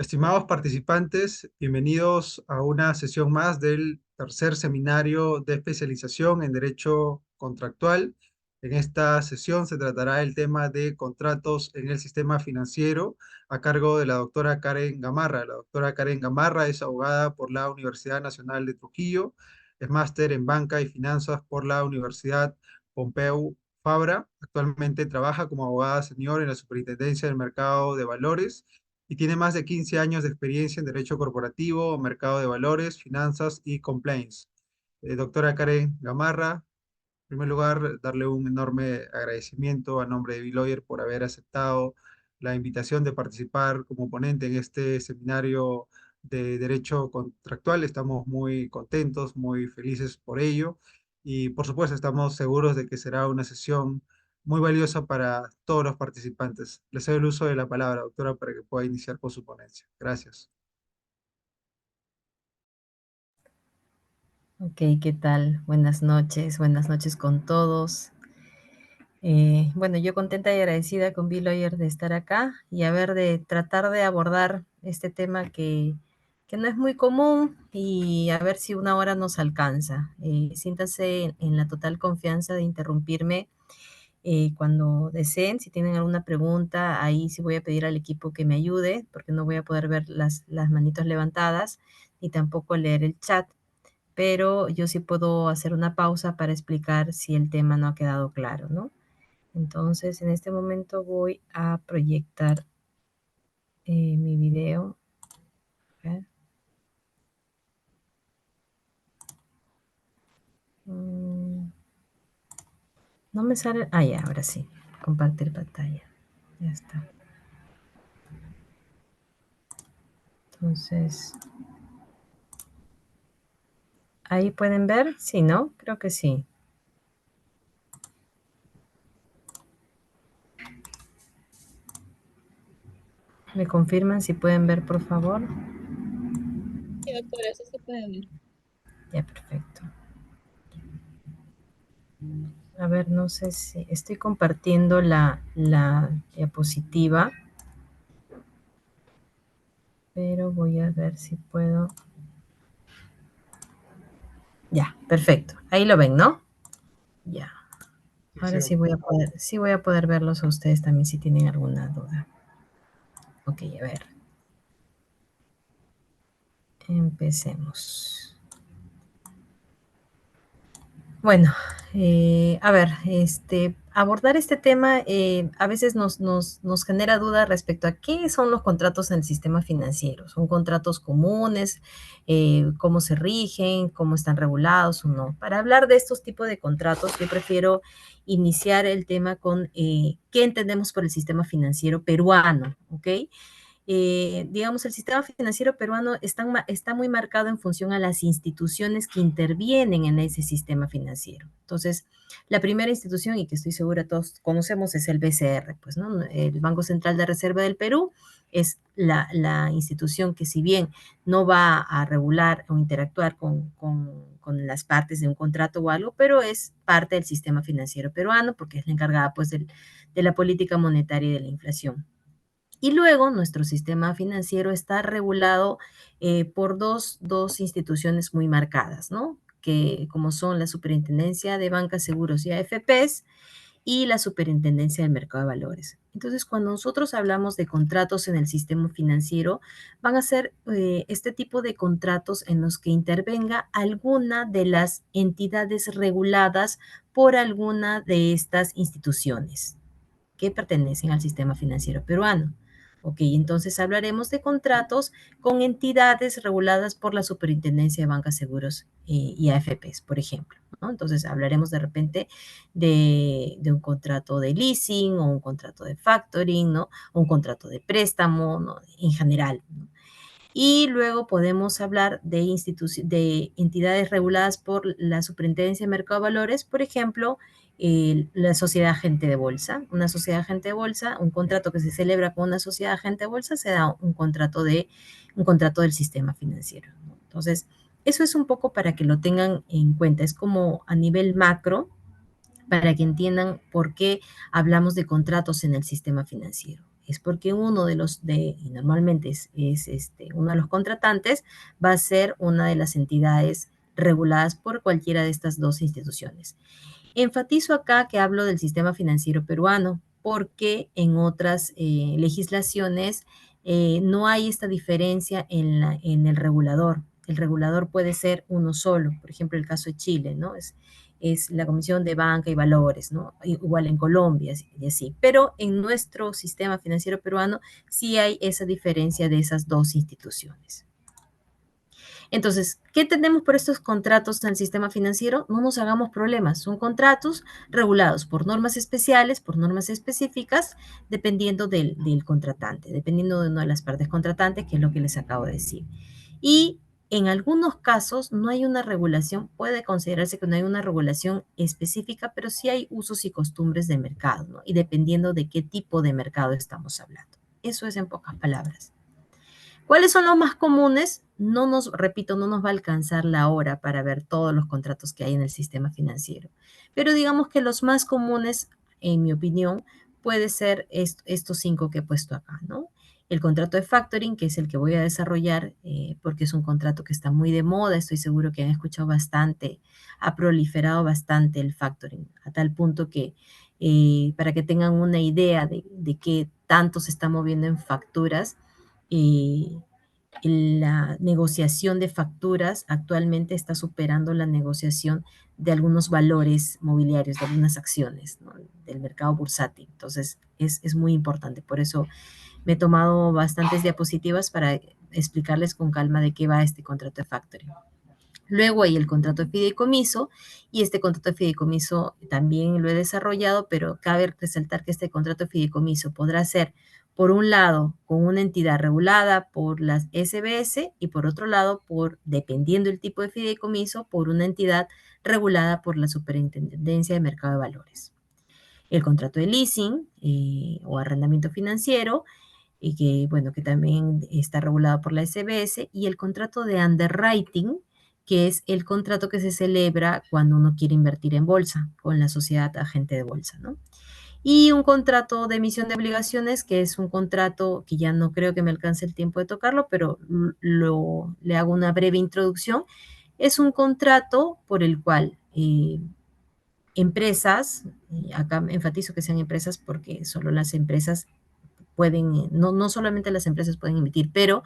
Estimados participantes, bienvenidos a una sesión más del tercer seminario de especialización en Derecho Contractual. En esta sesión se tratará el tema de contratos en el sistema financiero a cargo de la doctora Karen Gamarra. La doctora Karen Gamarra es abogada por la Universidad Nacional de Trujillo, es máster en Banca y Finanzas por la Universidad Pompeu Fabra. Actualmente trabaja como abogada senior en la Superintendencia del Mercado de Valores y tiene más de 15 años de experiencia en derecho corporativo, mercado de valores, finanzas y compliance. Doctora Karen Gamarra, en primer lugar, darle un enorme agradecimiento a nombre de B-Lawyer por haber aceptado la invitación de participar como ponente en este seminario de derecho contractual. Estamos muy contentos, muy felices por ello y por supuesto estamos seguros de que será una sesión muy valiosa para todos los participantes. Les doy el uso de la palabra, doctora, para que pueda iniciar con su ponencia. Gracias. Ok, ¿qué tal? Buenas noches con todos. Bueno, yo contenta y agradecida con Bill Lawyer de estar acá y de tratar de abordar este tema que no es muy común y a ver si una hora nos alcanza. Siéntanse en la total confianza de interrumpirme cuando deseen. Si tienen alguna pregunta, ahí sí voy a pedir al equipo que me ayude porque no voy a poder ver las manitos levantadas ni tampoco leer el chat, pero yo sí puedo hacer una pausa para explicar si el tema no ha quedado claro, ¿no? Entonces, en este momento voy a proyectar mi video. A ver. Mm, no me sale. Ah, ya, ahora sí. Compartir pantalla. Ya está. Entonces, ahí pueden ver. Sí, ¿no? Creo que sí. ¿Me confirman si pueden ver, por favor? Sí, doctora, eso se puede ver. Ya, perfecto. A ver, no sé si estoy compartiendo la diapositiva, pero voy a ver si puedo. Ya, perfecto. Ahí lo ven, ¿no? Ya. Ahora sí voy a poder verlos a ustedes también si tienen alguna duda. Ok, a ver. Empecemos. Bueno, abordar este tema a veces nos genera duda respecto a qué son los contratos en el sistema financiero. ¿Son contratos comunes? ¿Cómo se rigen? ¿Cómo están regulados o no? Para hablar de estos tipos de contratos, yo prefiero iniciar el tema con qué entendemos por el sistema financiero peruano, ¿ok? Digamos, el sistema financiero peruano está muy marcado en función a las instituciones que intervienen en ese sistema financiero. Entonces, la primera institución, y que estoy segura todos conocemos, es el BCR, pues, ¿no? El Banco Central de Reserva del Perú es la institución que, si bien no va a regular o interactuar con las partes de un contrato o algo, pero es parte del sistema financiero peruano porque es la encargada, pues, de la política monetaria y de la inflación. Y luego nuestro sistema financiero está regulado por dos instituciones muy marcadas, ¿no? Que como son la Superintendencia de Bancas, Seguros y AFPs y la Superintendencia del Mercado de Valores. Entonces, cuando nosotros hablamos de contratos en el sistema financiero, van a ser este tipo de contratos en los que intervenga alguna de las entidades reguladas por alguna de estas instituciones que pertenecen al sistema financiero peruano. Ok, entonces hablaremos de contratos con entidades reguladas por la Superintendencia de Bancas, Seguros y AFPs, por ejemplo, ¿no? Entonces hablaremos de repente de un contrato de leasing o un contrato de factoring, ¿no? O un contrato de préstamo, ¿no? En general, ¿no? Y luego podemos hablar de entidades reguladas por la Superintendencia de Mercado de Valores, por ejemplo, la sociedad agente de bolsa. Una sociedad agente de bolsa, un contrato que se celebra con una sociedad agente de bolsa, se da un contrato del sistema financiero, ¿no? Entonces, eso es un poco para que lo tengan en cuenta. Es como a nivel macro, para que entiendan por qué hablamos de contratos en el sistema financiero. es porque uno de y normalmente uno de los contratantes, va a ser una de las entidades reguladas por cualquiera de estas dos instituciones. Enfatizo acá que hablo del sistema financiero peruano, porque en otras legislaciones no hay esta diferencia en el regulador. El regulador puede ser uno solo, por ejemplo, el caso de Chile, ¿no? Es la Comisión de Banca y Valores, ¿no? Igual en Colombia y así. Pero en nuestro sistema financiero peruano sí hay esa diferencia de esas dos instituciones. Entonces, ¿qué tenemos por estos contratos en el sistema financiero? No nos hagamos problemas. Son contratos regulados por normas especiales, por normas específicas, dependiendo del contratante, dependiendo de una de las partes contratantes, que es lo que les acabo de decir. Y en algunos casos no hay una regulación, puede considerarse que no hay una regulación específica, pero sí hay usos y costumbres de mercado, ¿no? Y dependiendo de qué tipo de mercado estamos hablando. Eso es en pocas palabras. ¿Cuáles son los más comunes? Repito, no nos va a alcanzar la hora para ver todos los contratos que hay en el sistema financiero. Pero digamos que los más comunes, en mi opinión, puede ser estos 5 que he puesto acá, ¿no? El contrato de factoring, que es el que voy a desarrollar, porque es un contrato que está muy de moda, estoy seguro que han escuchado bastante, ha proliferado bastante el factoring, a tal punto que para que tengan una idea de qué tanto se está moviendo en facturas, eh, la negociación de facturas actualmente está superando la negociación de algunos valores mobiliarios, de algunas acciones, ¿no? Del mercado bursátil. Entonces, es muy importante. Por eso me he tomado bastantes diapositivas para explicarles con calma de qué va este contrato de factoring. Luego hay el contrato de fideicomiso, y este contrato de fideicomiso también lo he desarrollado, pero cabe resaltar que este contrato de fideicomiso podrá ser, por un lado, con una entidad regulada por las SBS, y por otro lado, dependiendo del tipo de fideicomiso, por una entidad regulada por la Superintendencia de Mercado de Valores. El contrato de leasing o arrendamiento financiero, y que, bueno, que también está regulado por la SBS, y el contrato de underwriting, que es el contrato que se celebra cuando uno quiere invertir en bolsa, con la sociedad agente de bolsa, ¿no? Y un contrato de emisión de obligaciones, que es un contrato que ya no creo que me alcance el tiempo de tocarlo, pero le hago una breve introducción. Es un contrato por el cual empresas, acá enfatizo que sean empresas porque solo las empresas pueden, no solamente las empresas pueden emitir, pero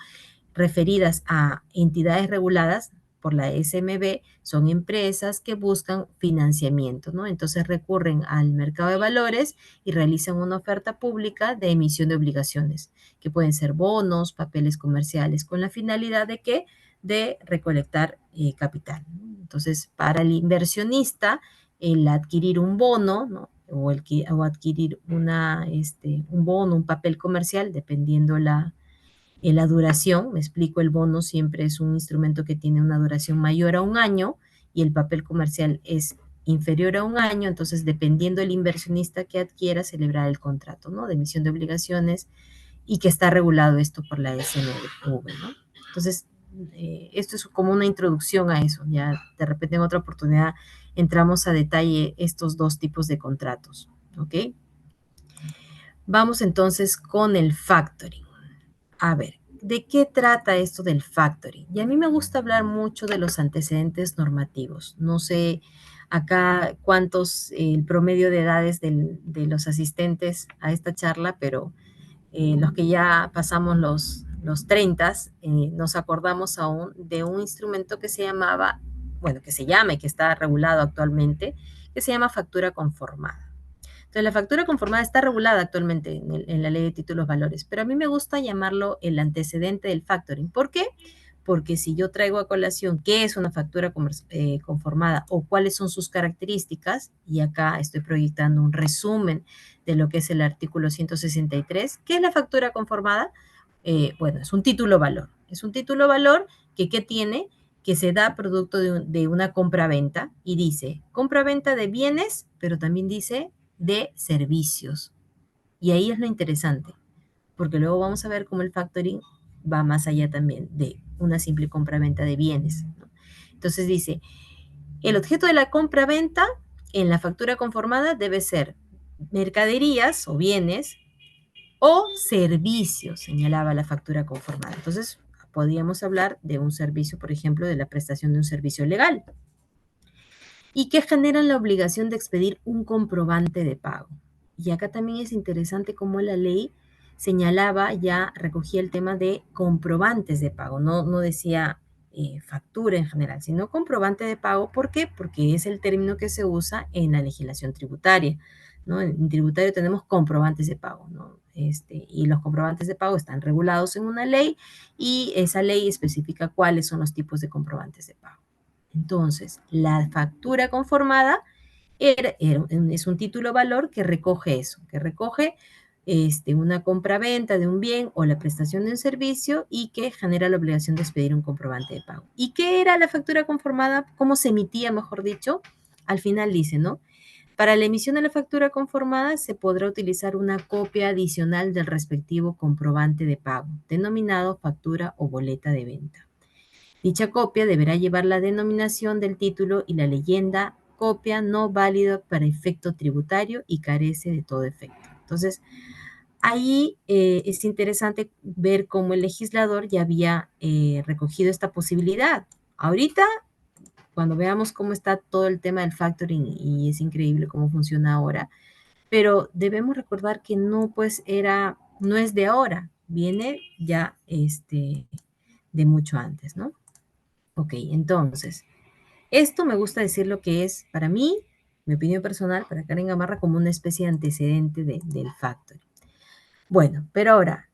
referidas a entidades reguladas por la SMB, son empresas que buscan financiamiento, ¿no? Entonces recurren al mercado de valores y realizan una oferta pública de emisión de obligaciones, que pueden ser bonos, papeles comerciales, con la finalidad de ¿qué? De recolectar capital, ¿no? Entonces, para el inversionista, el adquirir un bono, ¿no? O adquirir un bono, un papel comercial, dependiendo la duración. Me explico, el bono siempre es un instrumento que tiene una duración mayor a un año, y el papel comercial es inferior a un año. Entonces, dependiendo del inversionista que adquiera, celebrar el contrato, ¿no? De emisión de obligaciones, y que está regulado esto por la SMV, ¿no? Entonces, esto es como una introducción a eso. Ya de repente en otra oportunidad entramos a detalle estos dos tipos de contratos, ¿ok? Vamos entonces con el factoring. A ver, ¿de qué trata esto del factoring? Y a mí me gusta hablar mucho de los antecedentes normativos. No sé acá cuántos, el promedio de edades de los asistentes a esta charla, pero los que ya pasamos los 30, nos acordamos aún de un instrumento que se llamaba, bueno, que se llama y que está regulado actualmente, que se llama factura conformada. Entonces, la factura conformada está regulada actualmente en la ley de títulos valores, pero a mí me gusta llamarlo el antecedente del factoring. ¿Por qué? Porque si yo traigo a colación qué es una factura conformada o cuáles son sus características, y acá estoy proyectando un resumen de lo que es el artículo 163, ¿qué es la factura conformada? Bueno, es un título valor. Es un título valor que ¿qué tiene? Que se da producto de una compra-venta, y dice compra-venta de bienes, pero también dice de servicios. Y ahí es lo interesante, porque luego vamos a ver cómo el factoring va más allá también de una simple compra-venta de bienes, ¿no? Entonces dice, el objeto de la compra-venta en la factura conformada debe ser mercaderías o bienes o servicio, señalaba la factura conformada. Entonces, podríamos hablar de un servicio, por ejemplo, de la prestación de un servicio legal, y que generan la obligación de expedir un comprobante de pago. Y acá también es interesante cómo la ley señalaba, ya recogía el tema de comprobantes de pago, no decía factura en general, sino comprobante de pago. ¿Por qué? Porque es el término que se usa en la legislación tributaria, ¿no? En tributario tenemos comprobantes de pago, ¿no? Y los comprobantes de pago están regulados en una ley, y esa ley especifica cuáles son los tipos de comprobantes de pago. Entonces, la factura conformada es un título valor que recoge eso, que recoge una compraventa de un bien o la prestación de un servicio, y que genera la obligación de expedir un comprobante de pago. ¿Y qué era la factura conformada? ¿Cómo se emitía, mejor dicho? Al final dice, ¿no? Para la emisión de la factura conformada se podrá utilizar una copia adicional del respectivo comprobante de pago, denominado factura o boleta de venta. Dicha copia deberá llevar la denominación del título y la leyenda copia no válida para efecto tributario y carece de todo efecto. Entonces, ahí es interesante ver cómo el legislador ya había recogido esta posibilidad. Ahorita, cuando veamos cómo está todo el tema del factoring, y es increíble cómo funciona ahora, pero debemos recordar que no, pues no es de ahora, viene ya de mucho antes, ¿no? Ok, entonces, esto me gusta decir lo que es, para mí, mi opinión personal, para Karen Gamarra, como una especie de antecedente del factoring. Bueno, pero ahora,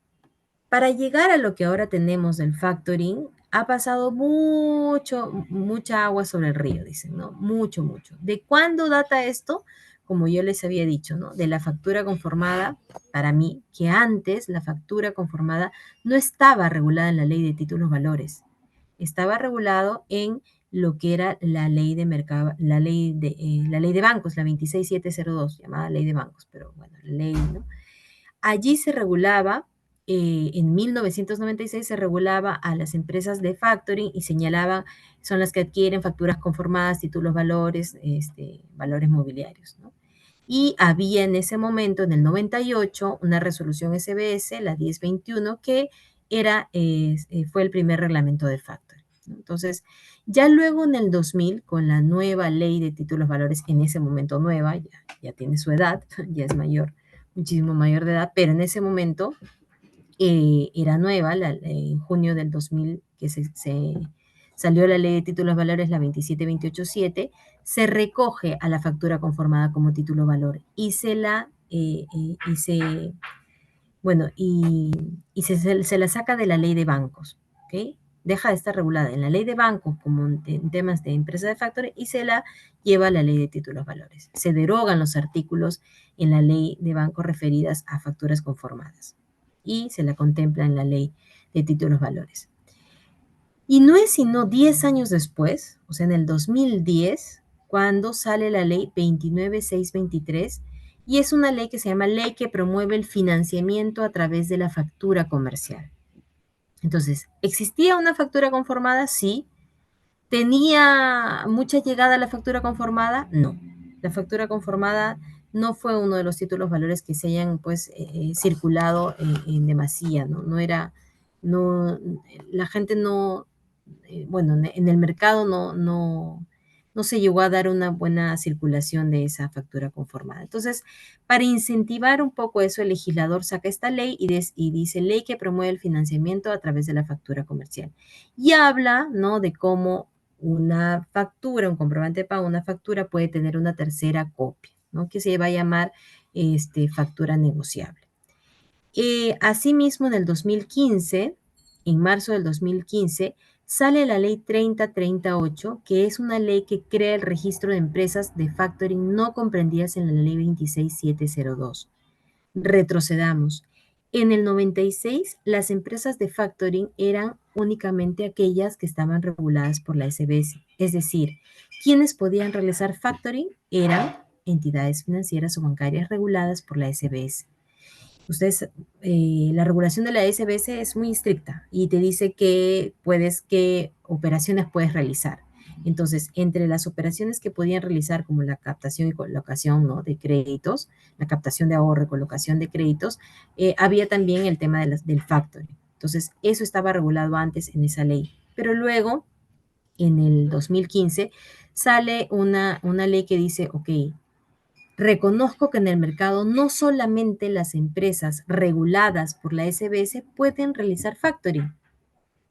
para llegar a lo que ahora tenemos del factoring, ha pasado mucha agua sobre el río, dicen, ¿no? Mucho, mucho. ¿De cuándo data esto? Como yo les había dicho, ¿no? De la factura conformada, para mí, que antes la factura conformada no estaba regulada en la ley de títulos valores. Estaba regulado en lo que era la ley de mercado, la ley de bancos, la 26702, llamada ley de bancos, pero bueno, la ley, ¿no? Allí se regulaba, en 1996 se regulaba a las empresas de factoring y señalaba, son las que adquieren facturas conformadas, títulos valores, valores mobiliarios, ¿no? Y había en ese momento, en el 98, una resolución SBS, la 1021, que fue el primer reglamento del factoring, ¿no? Entonces, ya luego en el 2000, con la nueva ley de títulos valores, en ese momento nueva, ya tiene su edad, ya es mayor, muchísimo mayor de edad, pero en ese momento era nueva, en junio del 2000, que salió la ley de títulos valores, la 27287, se recoge a la factura conformada como título valor y se la, y se, bueno, se la saca de la ley de bancos, ¿ok? Deja de estar regulada en la ley de bancos como en temas de empresa de factoring, y se la lleva a la ley de títulos valores. Se derogan los artículos en la ley de bancos referidas a facturas conformadas y se la contempla en la ley de títulos valores. Y no es sino 10 años después, o sea, en el 2010, cuando sale la ley 29623, y es una ley que se llama Ley que promueve el financiamiento a través de la factura comercial. Entonces, ¿existía una factura conformada? Sí. ¿Tenía mucha llegada a la factura conformada? No. La factura conformada no fue uno de los títulos valores que se hayan, pues, circulado en demasía, ¿no? No era, no, la gente no, bueno, en el mercado no se llegó a dar una buena circulación de esa factura conformada. Entonces, para incentivar un poco eso, el legislador saca esta ley y dice ley que promueve el financiamiento a través de la factura comercial. Y habla, ¿no?, de cómo una factura, un comprobante de pago, una factura puede tener una tercera copia, ¿no?, que se va a llamar factura negociable. Asimismo, en el 2015, en marzo del 2015, sale la ley 3038, que es una ley que crea el registro de empresas de factoring no comprendidas en la ley 26702. Retrocedamos. En el 96, las empresas de factoring eran únicamente aquellas que estaban reguladas por la SBS. Es decir, quienes podían realizar factoring eran entidades financieras o bancarias reguladas por la SBS. Ustedes, la regulación de la SBS es muy estricta y te dice qué operaciones puedes realizar. Entonces, entre las operaciones que podían realizar, como la captación y colocación, ¿no?, de créditos, la captación de ahorro y colocación de créditos, había también el tema del factoring. Entonces, eso estaba regulado antes en esa ley. Pero luego, en el 2015, sale una ley que dice, ok, reconozco que en el mercado no solamente las empresas reguladas por la SBS pueden realizar factoring,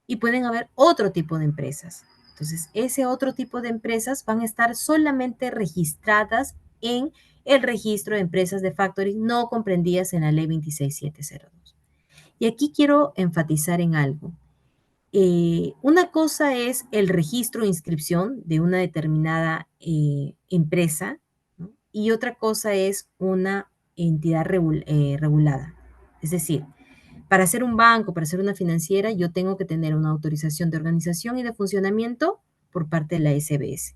y pueden haber otro tipo de empresas. Entonces, ese otro tipo de empresas van a estar solamente registradas en el registro de empresas de factoring no comprendidas en la ley 26702. Y aquí quiero enfatizar en algo. Una cosa es el registro o inscripción de una determinada empresa, ¿no?, y otra cosa es una entidad regulada. Es decir, para ser un banco, para ser una financiera, yo tengo que tener una autorización de organización y de funcionamiento por parte de la SBS.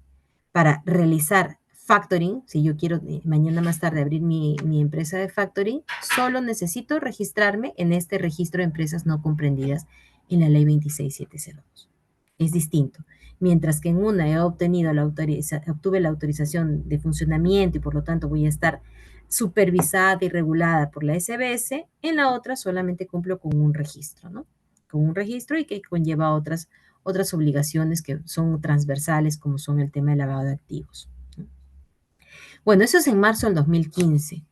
Para realizar factoring, si yo quiero mañana más tarde abrir mi empresa de factoring, solo necesito registrarme en este registro de empresas no comprendidas en la ley 26702. Es distinto. Mientras que en una obtuve la autorización de funcionamiento y por lo tanto voy a estar supervisada y regulada por la SBS, en la otra solamente cumplo con un registro, ¿no? Con un registro y que conlleva otras obligaciones que son transversales, como son el tema del lavado de activos. Bueno, eso es en marzo del 2015.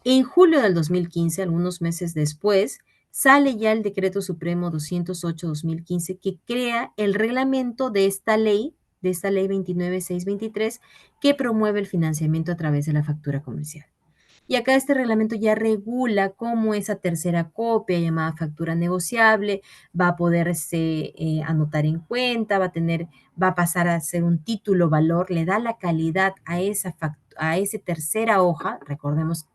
En julio del 2015, algunos meses después, sale ya el Decreto Supremo 208-2015 que crea el reglamento de esta ley 29623, que promueve el financiamiento a través de la factura comercial. Y acá este reglamento ya regula cómo esa tercera copia, llamada factura negociable, va a poderse anotar en cuenta, va a pasar a ser un título valor, le da la calidad a esa tercera hoja. Recordemos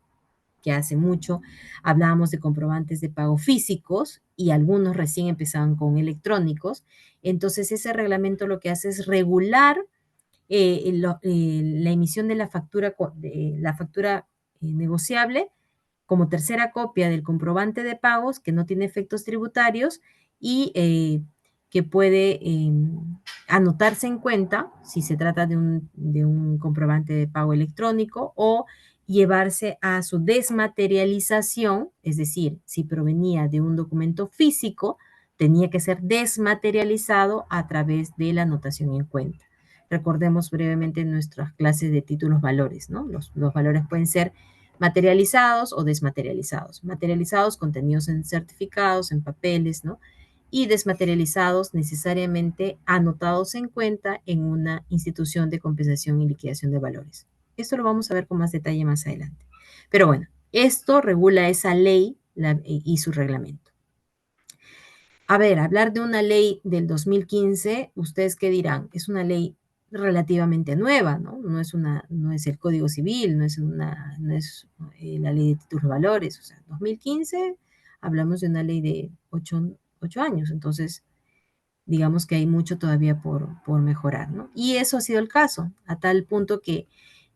que hace mucho hablábamos de comprobantes de pago físicos y algunos recién empezaban con electrónicos. Entonces, ese reglamento lo que hace es regular la emisión de la factura negociable como tercera copia del comprobante de pagos que no tiene efectos tributarios y que puede anotarse en cuenta si se trata de un comprobante de pago electrónico, o llevarse a su desmaterialización, es decir, si provenía de un documento físico, tenía que ser desmaterializado a través de la anotación en cuenta. Recordemos brevemente nuestras clases de títulos valores, ¿no? Los valores pueden ser materializados o desmaterializados. Materializados, contenidos en certificados, en papeles, ¿no? Y desmaterializados, necesariamente anotados en cuenta en una institución de compensación y liquidación de valores. Esto lo vamos a ver con más detalle más adelante. Pero bueno, esto regula esa ley y su reglamento. A ver, hablar de una ley del 2015, ¿ustedes qué dirán? Es una ley relativamente nueva, ¿no? No es el Código Civil, no es la ley de títulos de valores. O sea, 2015 hablamos de una ley de 8 años, entonces digamos que hay mucho todavía por mejorar, ¿no? Y eso ha sido el caso, a tal punto que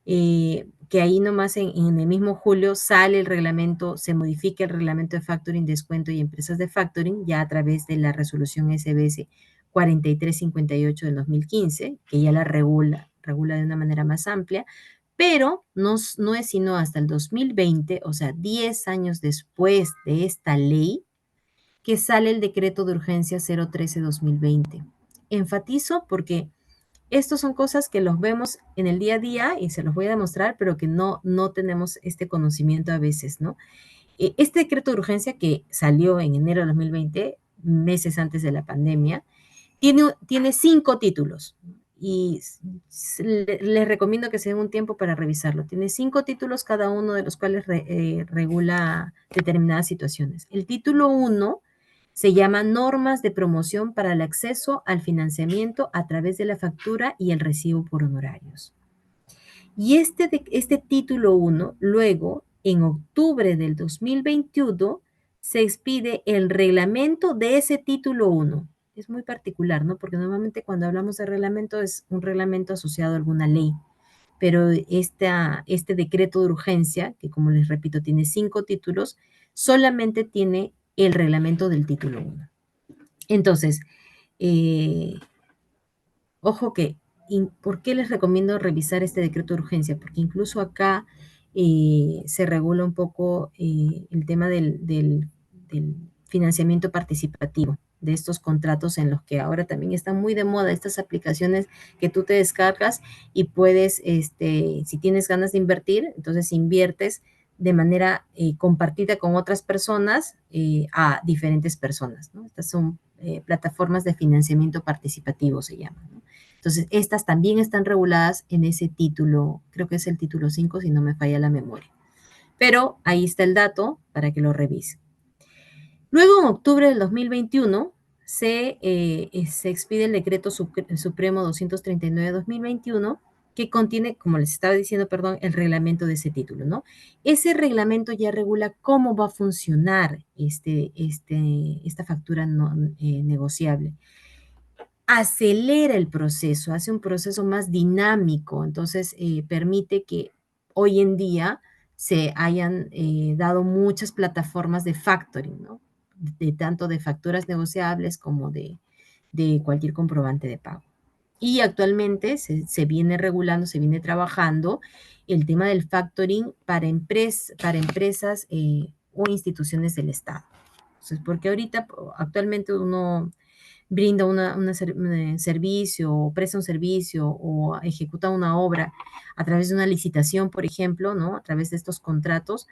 ahí nomás en el mismo julio sale el reglamento, se modifica el reglamento de factoring, descuento y empresas de factoring, ya a través de la resolución SBS 4358 del 2015, que ya la regula de una manera más amplia, pero no es sino hasta el 2020, o sea, 10 años después de esta ley, que sale el decreto de urgencia 013-2020. Enfatizo porque estos son cosas que los vemos en el día a día y se los voy a demostrar, pero que no tenemos este conocimiento a veces, ¿no? Este decreto de urgencia que salió en enero de 2020, meses antes de la pandemia, tiene 5 títulos y les recomiendo que se den un tiempo para revisarlo. Tiene 5 títulos, cada uno de los cuales regula determinadas situaciones. El título 1 se llama Normas de promoción para el acceso al financiamiento a través de la factura y el recibo por honorarios. Y este título 1, luego, en octubre del 2021, se expide el reglamento de ese título 1. Es muy particular, ¿no? Porque normalmente cuando hablamos de reglamento es un reglamento asociado a alguna ley. Pero este decreto de urgencia, que como les repito, tiene 5 títulos, solamente tiene el reglamento del título 1. Entonces, ojo que ¿por qué les recomiendo revisar este decreto de urgencia? Porque incluso acá se regula un poco el tema del financiamiento participativo de estos contratos en los que ahora también están muy de moda estas aplicaciones que tú te descargas y puedes, si tienes ganas de invertir, entonces inviertes de manera compartida con otras personas a diferentes personas, ¿no? Estas son plataformas de financiamiento participativo, se llaman, ¿no? Entonces, estas también están reguladas en ese título, creo que es el título 5, si no me falla la memoria. Pero ahí está el dato para que lo revisen. Luego, en octubre del 2021, se expide el decreto supremo 239-2021, que contiene, como les estaba diciendo, perdón, el reglamento de ese título, ¿no? Ese reglamento ya regula cómo va a funcionar esta factura negociable. Acelera el proceso, hace un proceso más dinámico, entonces permite que hoy en día se hayan dado muchas plataformas de factoring, ¿no? Tanto de facturas negociables como de cualquier comprobante de pago. Y actualmente se viene regulando, se viene trabajando el tema del factoring para empresas o instituciones del Estado. Entonces, porque ahorita, actualmente uno brinda un servicio, o presta un servicio, o ejecuta una obra a través de una licitación, por ejemplo, ¿no? A través de estos contratos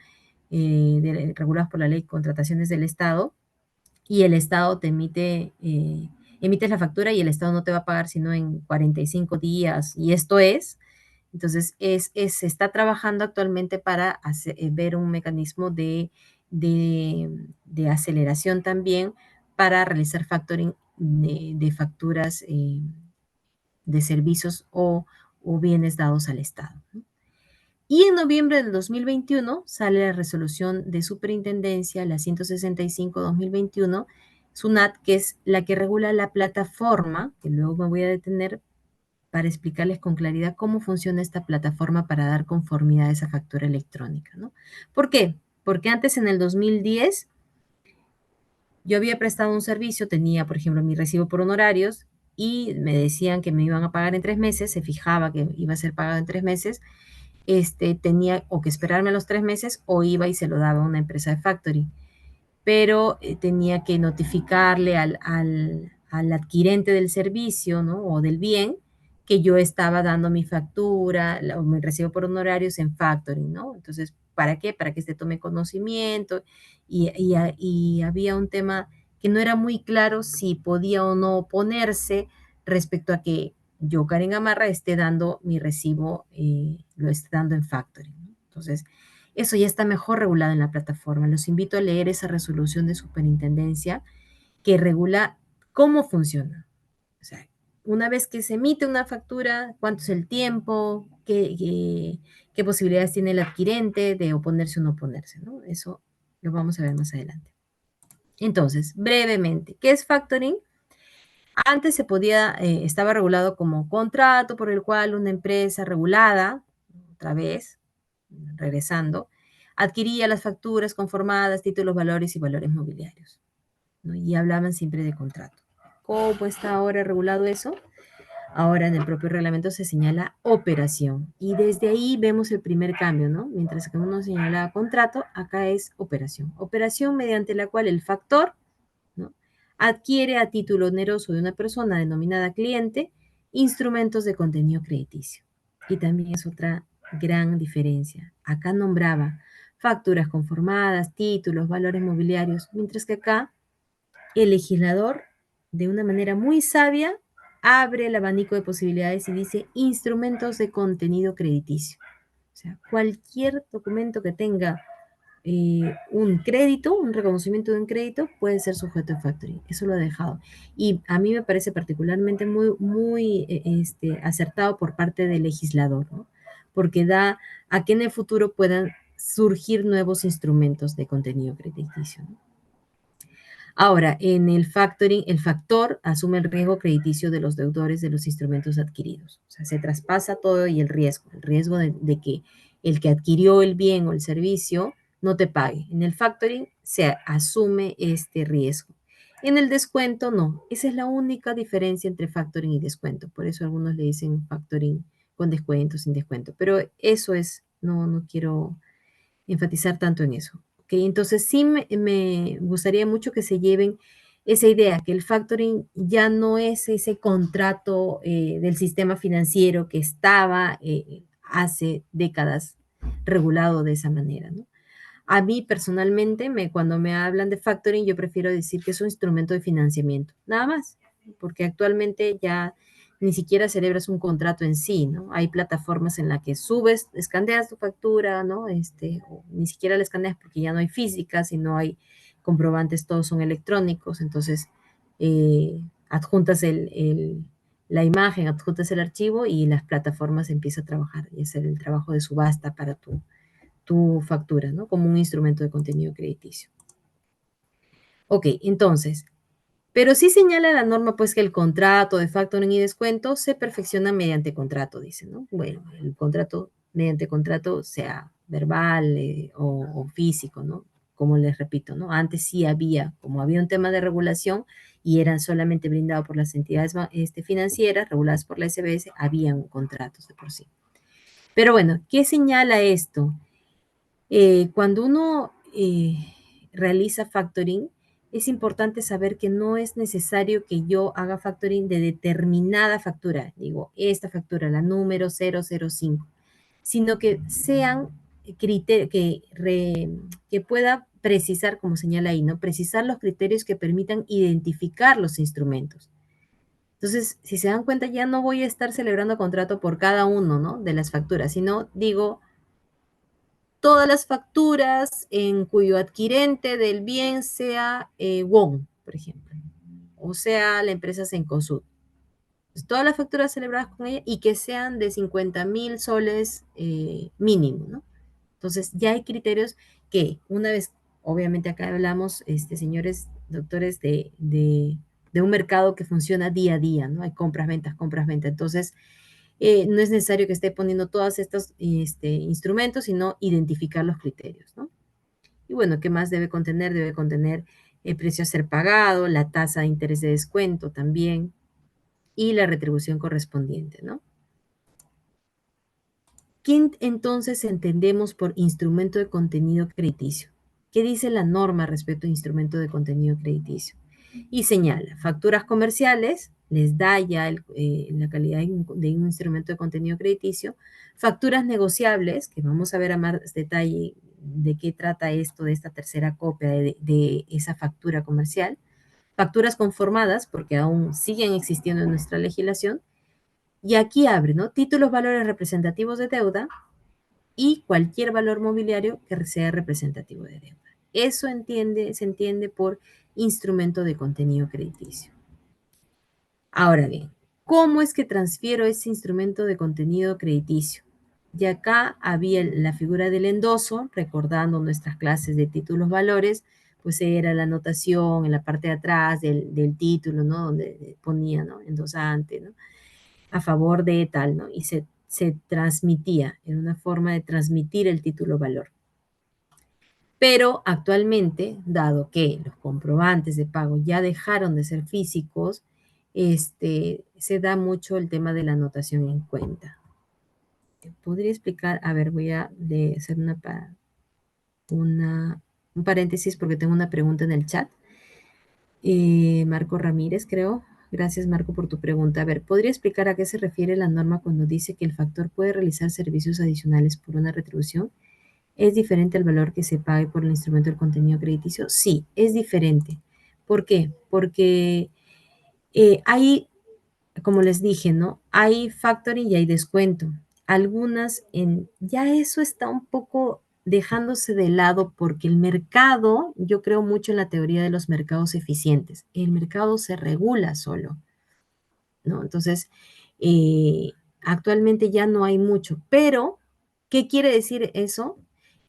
regulados por la ley de contrataciones del Estado, y el Estado te emites la factura y el Estado no te va a pagar sino en 45 días, y esto entonces se está trabajando actualmente para ver un mecanismo de aceleración también para realizar factoring de facturas de servicios o bienes dados al Estado, ¿no? Y en noviembre del 2021 sale la resolución de superintendencia, la 165-2021, SUNAT, que es la que regula la plataforma, que luego me voy a detener para explicarles con claridad cómo funciona esta plataforma para dar conformidad a esa factura electrónica, ¿no? ¿Por qué? Porque antes, en el 2010, yo había prestado un servicio, tenía, por ejemplo, mi recibo por honorarios y me decían que me iban a pagar en 3 meses, se fijaba que iba a ser pagado en 3 meses, tenía o que esperarme los 3 meses o iba y se lo daba a una empresa de factoring, pero tenía que notificarle al adquirente del servicio, ¿no? O del bien, que yo estaba dando mi factura o mi recibo por honorarios en factoring, ¿no? Entonces, ¿para qué? Para que se tome conocimiento, y había un tema que no era muy claro si podía o no oponerse respecto a que yo, Karen Gamarra, esté dando mi recibo, lo esté dando en factoring, ¿no? Entonces, eso ya está mejor regulado en la plataforma. Los invito a leer esa resolución de superintendencia que regula cómo funciona. O sea, una vez que se emite una factura, cuánto es el tiempo, qué posibilidades tiene el adquirente de oponerse o no oponerse, ¿no? Eso lo vamos a ver más adelante. Entonces, brevemente, ¿qué es factoring? Antes estaba regulado como contrato por el cual una empresa regulada, otra vez, regresando, adquiría las facturas conformadas, títulos, valores y valores mobiliarios, ¿no? Y hablaban siempre de contrato. ¿Cómo está ahora regulado eso? Ahora en el propio reglamento se señala operación, y desde ahí vemos el primer cambio, ¿no? Mientras que uno señala contrato, acá es operación. Operación mediante la cual el factor, ¿no?, adquiere a título oneroso de una persona denominada cliente instrumentos de contenido crediticio. Y también es otra gran diferencia. Acá nombraba facturas conformadas, títulos, valores mobiliarios, mientras que acá el legislador, de una manera muy sabia, abre el abanico de posibilidades y dice instrumentos de contenido crediticio. O sea, cualquier documento que tenga un crédito, un reconocimiento de un crédito, puede ser sujeto a factoring. Eso lo ha dejado. Y a mí me parece particularmente muy acertado por parte del legislador, ¿no? Porque da a que en el futuro puedan surgir nuevos instrumentos de contenido crediticio, ¿no? Ahora, en el factoring, el factor asume el riesgo crediticio de los deudores de los instrumentos adquiridos. O sea, se traspasa todo y el riesgo de que el que adquirió el bien o el servicio no te pague. En el factoring se asume este riesgo. En el descuento no. Esa es la única diferencia entre factoring y descuento. Por eso algunos le dicen factoring con descuento, sin descuento. Pero eso es, no quiero enfatizar tanto en eso. ¿Ok? Entonces sí me gustaría mucho que se lleven esa idea, que el factoring ya no es ese contrato del sistema financiero que estaba hace décadas regulado de esa manera, ¿no? A mí personalmente, cuando me hablan de factoring, yo prefiero decir que es un instrumento de financiamiento, nada más, porque actualmente ya ni siquiera celebras un contrato en sí, ¿no? Hay plataformas en las que subes, escaneas tu factura, ¿no? O ni siquiera la escaneas porque ya no hay física, sino hay comprobantes, todos son electrónicos, entonces adjuntas la imagen, adjuntas el archivo y las plataformas empiezan a trabajar y hacer el trabajo de subasta para tu factura, ¿no? Como un instrumento de contenido crediticio. Ok, entonces, pero sí señala la norma, pues, que el contrato de factoring y descuento se perfecciona mediante contrato, dice, ¿no? Bueno, el contrato, mediante contrato, sea verbal o físico, ¿no? Como les repito, ¿no? Antes sí había, como había un tema de regulación y eran solamente brindados por las entidades financieras reguladas por la SBS, habían contratos de por sí. Pero bueno, ¿qué señala esto? Cuando uno realiza factoring, es importante saber que no es necesario que yo haga factoring de determinada factura, digo, esta factura, la número 005, sino que sean criterios que pueda precisar, como señala ahí, ¿no? Precisar los criterios que permitan identificar los instrumentos. Entonces, si se dan cuenta, ya no voy a estar celebrando contrato por cada uno, ¿no? De las facturas, sino digo, todas las facturas en cuyo adquirente del bien sea WON, por ejemplo, o sea la empresa Cencosud. Pues todas las facturas celebradas con ella y que sean de 50.000 soles mínimo, ¿no? Entonces, ya hay criterios que una vez, obviamente acá hablamos, señores doctores, de un mercado que funciona día a día, ¿no? Hay compras, ventas, compras, ventas. Entonces, no es necesario que esté poniendo todos estos instrumentos, sino identificar los criterios, ¿no? Y bueno, ¿qué más debe contener? Debe contener el precio a ser pagado, la tasa de interés de descuento también y la retribución correspondiente, ¿no? ¿Qué entonces entendemos por instrumento de contenido crediticio? ¿Qué dice la norma respecto a instrumento de contenido crediticio? Y señala, facturas comerciales, les da ya la calidad de un instrumento de contenido crediticio, facturas negociables, que vamos a ver a más detalle de qué trata esto de esta tercera copia de esa factura comercial, facturas conformadas, porque aún siguen existiendo en nuestra legislación, y aquí abre, ¿no? Títulos, valores representativos de deuda y cualquier valor mobiliario que sea representativo de deuda. Eso se entiende por instrumento de contenido crediticio. Ahora bien, ¿cómo es que transfiero ese instrumento de contenido crediticio? Y acá había la figura del endoso, recordando nuestras clases de títulos valores, pues era la anotación en la parte de atrás del título, ¿no? Donde ponía, ¿no? Endosante, ¿no? A favor de tal, ¿no? Y se transmitía, en una forma de transmitir el título valor. Pero actualmente, dado que los comprobantes de pago ya dejaron de ser físicos, se da mucho el tema de la anotación en cuenta. ¿Podría explicar? A ver, voy a hacer un paréntesis porque tengo una pregunta en el chat. Marco Ramírez, creo. Gracias, Marco, por tu pregunta. A ver, ¿podría explicar a qué se refiere la norma cuando dice que el factor puede realizar servicios adicionales por una retribución? ¿Es diferente al valor que se pague por el instrumento del contenido crediticio? Sí, es diferente. ¿Por qué? Porque hay, como les dije, ¿no? Hay factoring y hay descuento. Ya eso está un poco dejándose de lado porque el mercado, yo creo mucho en la teoría de los mercados eficientes. El mercado se regula solo, ¿no? Entonces, actualmente ya no hay mucho, pero ¿qué quiere decir eso?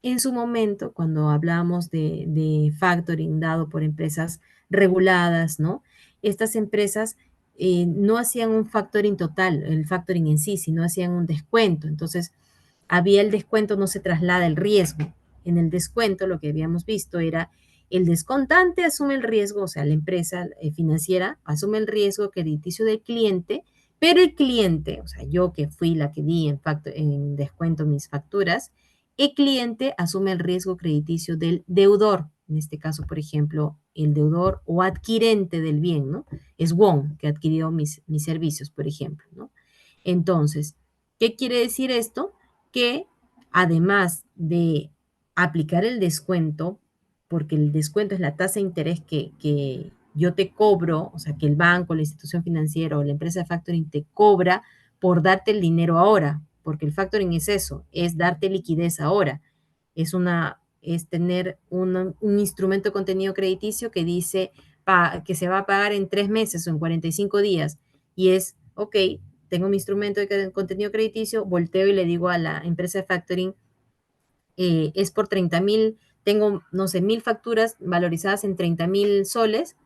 En su momento, cuando hablamos de factoring dado por empresas reguladas, ¿no? Estas empresas no hacían un factoring total, el factoring en sí, sino hacían un descuento. Entonces, había el descuento, no se traslada el riesgo. En el descuento, lo que habíamos visto era El descontante asume el riesgo, o sea, la empresa financiera asume el riesgo crediticio del cliente, pero el cliente, o sea, yo que fui la que di en descuento mis facturas, el cliente asume el riesgo crediticio del deudor. En este caso, por ejemplo, el deudor o adquirente del bien, ¿no? Es Wong, que adquirió mis servicios, por ejemplo, ¿no? Entonces, ¿qué quiere decir esto? Que además de aplicar el descuento, porque el descuento es la tasa de interés que yo te cobro, o sea, que el banco, la institución financiera o la empresa de factoring te cobra por darte el dinero ahora, porque el factoring es eso, es darte liquidez ahora. Es tener un instrumento de contenido crediticio que dice que se va a pagar en 3 meses o en 45 días. Y es, ok, tengo mi instrumento de contenido crediticio, volteo y le digo a la empresa de factoring, es por 30,000, tengo, no sé, 1,000 facturas valorizadas en 30,000 soles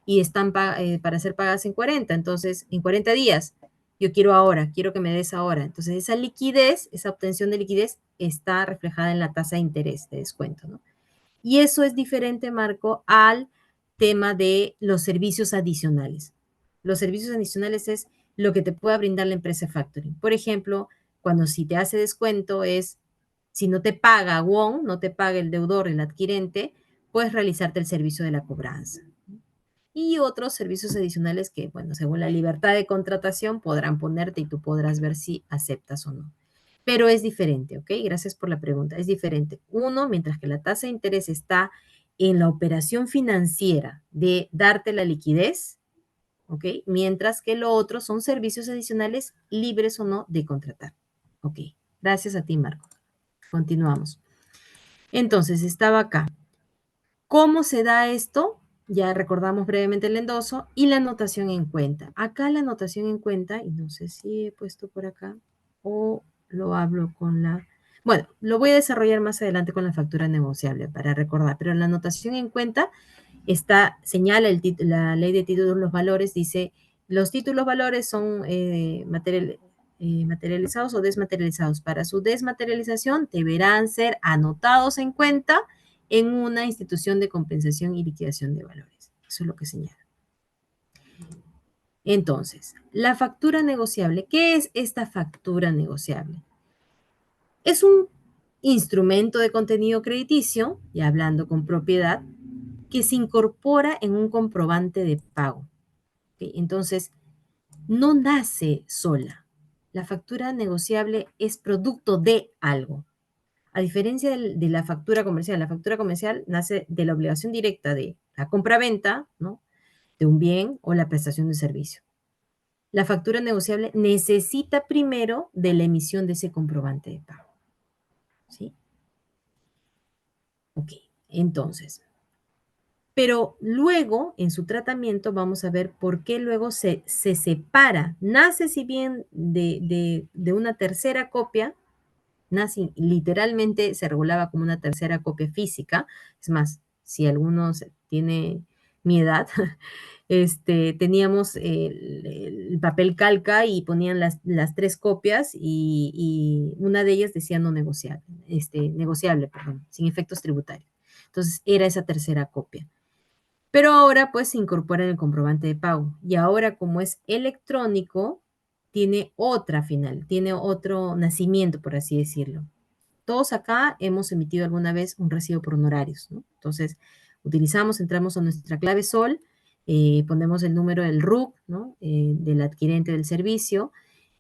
y están para ser pagadas en 40, entonces, en 40 días. Yo quiero ahora, quiero que me des ahora. Entonces, esa liquidez, esa obtención de liquidez está reflejada en la tasa de interés de descuento, ¿no? Y eso es diferente, Marco, al tema de los servicios adicionales. Los servicios adicionales es lo que te pueda brindar la empresa factoring. Por ejemplo, cuando si te hace descuento es, si no te paga Wong, no te paga el deudor, el adquirente, puedes realizarte el servicio de la cobranza. Y otros servicios adicionales que, bueno, según la libertad de contratación podrán ponerte y tú podrás ver si aceptas o no. Pero es diferente, ¿ok? Gracias por la pregunta. Es diferente. Uno, mientras que la tasa de interés está en la operación financiera de darte la liquidez, ¿ok? Mientras que lo otro son servicios adicionales libres o no de contratar. Ok. Gracias a ti, Marco. Continuamos. Entonces, estaba acá. ¿Cómo se da esto? Ya recordamos brevemente el endoso y la anotación en cuenta. Acá la anotación en cuenta, y no sé si he puesto por acá o lo hablo con la... Bueno, lo voy a desarrollar más adelante con la factura negociable para recordar, pero la anotación en cuenta señala la ley de títulos, los valores, dice, los títulos valores son materializados o desmaterializados. Para su desmaterialización deberán ser anotados en cuenta en una institución de compensación y liquidación de valores. Eso es lo que señala. Entonces, la factura negociable. ¿Qué es esta factura negociable? Es un instrumento de contenido crediticio, y hablando con propiedad, que se incorpora en un comprobante de pago. ¿Okay? Entonces, no nace sola. La factura negociable es producto de algo. A diferencia de la factura comercial nace de la obligación directa de la compra-venta, ¿no? De un bien o la prestación de servicio. La factura negociable necesita primero de la emisión de ese comprobante de pago. ¿Sí? Ok, entonces. Pero luego, en su tratamiento, vamos a ver por qué luego se separa. Nace, si bien de una tercera copia, nace literalmente se regulaba como una tercera copia física. Es más, si alguno tiene mi edad, teníamos el papel calca y ponían las 3 copias y una de ellas decía no negociable, negociable, perdón, sin efectos tributarios. Entonces era esa tercera copia. Pero ahora pues se incorpora en el comprobante de pago y ahora como es electrónico, tiene otra final, tiene otro nacimiento, por así decirlo. Todos acá hemos emitido alguna vez un recibo por honorarios, ¿no? Entonces, entramos a nuestra clave SOL, ponemos el número del RUC, ¿no? Del adquirente del servicio,